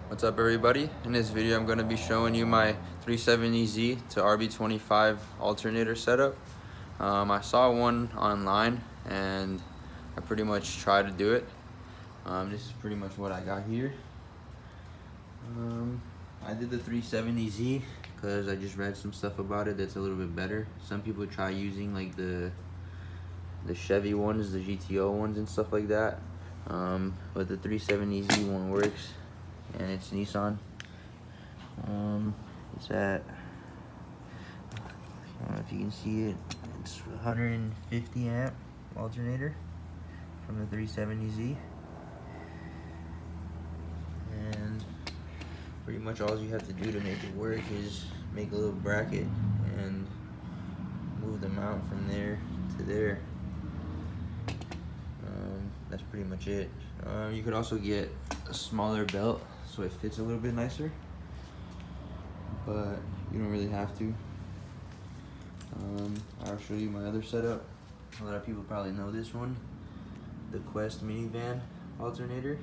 What's up, everybody? In this video I'm going to be showing you my 370Z to Rb25 alternator setup. I saw one online and I pretty much tried to do it. This is pretty much what I got here. I did the 370Z because I just read some stuff about it that's a little bit better. Some people try using like the Chevy ones, the GTO ones and stuff like that, but the 370Z one works. And it's Nissan. It's at, I don't know if you can see it, it's 150 amp alternator from the 370Z. And pretty much all you have to do to make it work is make a little bracket and move the mount from there to there. That's pretty much it. You could also get a smaller belt so it fits a little bit nicer, but you don't really have to. I'll show you my other setup. A lot of people probably know this one, the Quest minivan alternator.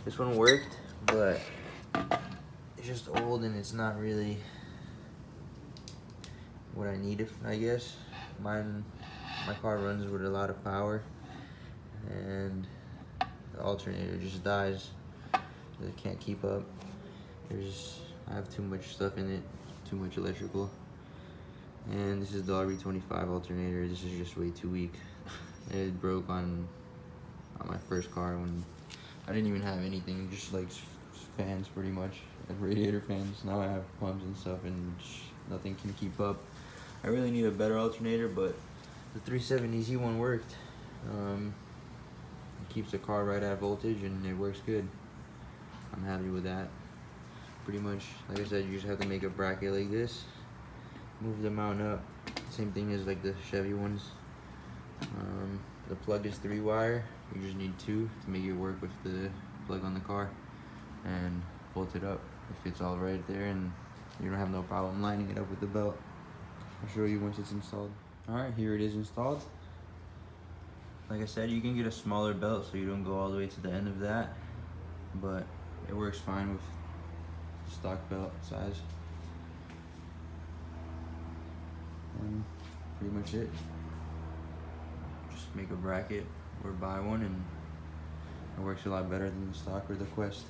This one worked, but it's just old and it's not really what I needed, I guess. My car runs with a lot of power and the alternator just dies. It can't keep up. I have too much stuff in it, too much electrical. And this is the Rb25 alternator. This is just way too weak. It broke on my first car when I didn't even have anything, just like fans pretty much, like radiator fans. Now I have pumps and stuff and nothing can keep up. I really need a better alternator, but the 370Z one worked. It keeps the car right at voltage and it works good. I'm happy with that. Pretty much, like I said, you just have to make a bracket like this, move the mount up, same thing as like the Chevy ones. The plug is 3-wire, you just need 2 to make it work with the plug on the car, and bolt it up. It fits all right there and you don't have no problem lining it up with the belt. I'll show you once it's installed. Alright, here it is installed. Like I said, you can get a smaller belt so you don't go all the way to the end of that, but it works fine with stock belt size. And pretty much it. Just make a bracket or buy one and it works a lot better than the stock or the Quest.